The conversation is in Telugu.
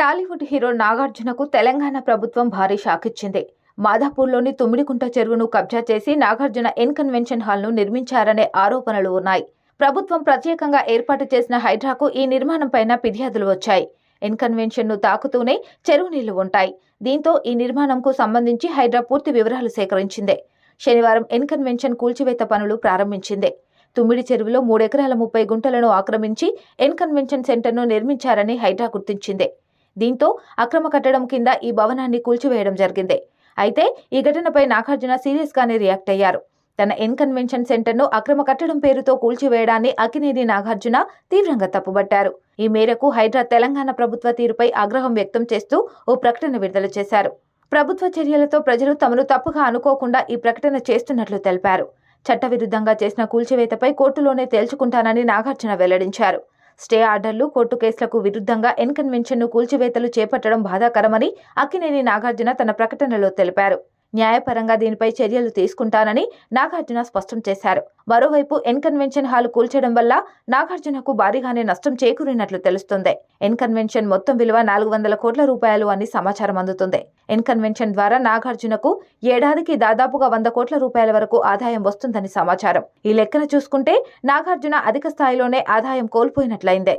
టాలీవుడ్ హీరో నాగార్జునకు తెలంగాణ ప్రభుత్వం భారీ షాక్ ఇచ్చింది. మాదాపూర్లోని తుమ్మిడికుంట చెరువును కబ్జా చేసి నాగార్జున కన్వెన్షన్ హాల్ను నిర్మించారనే ఆరోపణలు ఉన్నాయి. ప్రభుత్వం ప్రత్యేకంగా ఏర్పాటు చేసిన హైడ్రాకు ఈ నిర్మాణంపైన ఫిర్యాదులు వచ్చాయి. కన్వెన్షన్ను తాకుతూనే చెరువు నీళ్లు ఉంటాయి. దీంతో ఈ నిర్మాణంకు సంబంధించి హైడ్రా పూర్తి వివరాలు సేకరించింది. శనివారం కన్వెన్షన్ కూల్చివేత పనులు ప్రారంభించింది. తుమ్మిడి చెరువులో 3 ఎకరాల 30 గుంటలను ఆక్రమించి కన్వెన్షన్ సెంటర్ను నిర్మించారని హైడ్రా గుర్తించింది. దీంతో అక్రమ కట్టడం కింద ఈ భవనాన్ని కూల్చివేయడం జరిగింది. అయితే ఈ ఘటనపై నాగార్జున సీరియస్ గానే రియాక్ట్ అయ్యారు. తన కన్వెన్షన్ సెంటర్ను అక్రమ కట్టడం పేరుతో కూల్చివేయడాన్ని అక్కినేని నాగార్జున తీవ్రంగా తప్పుబట్టారు. ఈ మేరకు హైడ్రా తెలంగాణ ప్రభుత్వ తీరుపై ఆగ్రహం వ్యక్తం చేస్తూ ఓ ప్రకటన విడుదల చేశారు. ప్రభుత్వ చర్యలతో ప్రజలు తమను తప్పుగా అనుకోకుండా ఈ ప్రకటన చేస్తున్నట్లు తెలిపారు. చట్టవిరుద్ధంగా చేసిన కూల్చివేతపై కోర్టులోనే తేల్చుకుంటానని నాగార్జున వెల్లడించారు. స్టే ఆర్డర్లు, కోర్టు కేసులకు విరుద్ధంగా కన్వెన్షన్ను కూల్చివేతలు చేపట్టడం బాధాకరమని అక్కినేని నాగార్జున తన ప్రకటనలో తెలిపారు. న్యాయపరంగా దీనిపై చర్యలు తీసుకుంటానని నాగార్జున స్పష్టం చేశారు. మరోవైపు కన్వెన్షన్ హాల్ కూల్చడం వల్ల నాగార్జునకు భారీగానే నష్టం చేకూరినట్లు తెలుస్తుంది. కన్వెన్షన్ మొత్తం విలువ 400 కోట్ల రూపాయలు అని సమాచారం అందుతుంది. కన్వెన్షన్ ద్వారా నాగార్జునకు ఏడాదికి దాదాపుగా 100 కోట్ల రూపాయల వరకు ఆదాయం వస్తుందని సమాచారం. ఈ లెక్కన చూసుకుంటే నాగార్జున అధిక స్థాయిలోనే ఆదాయం కోల్పోయినట్లయిందే.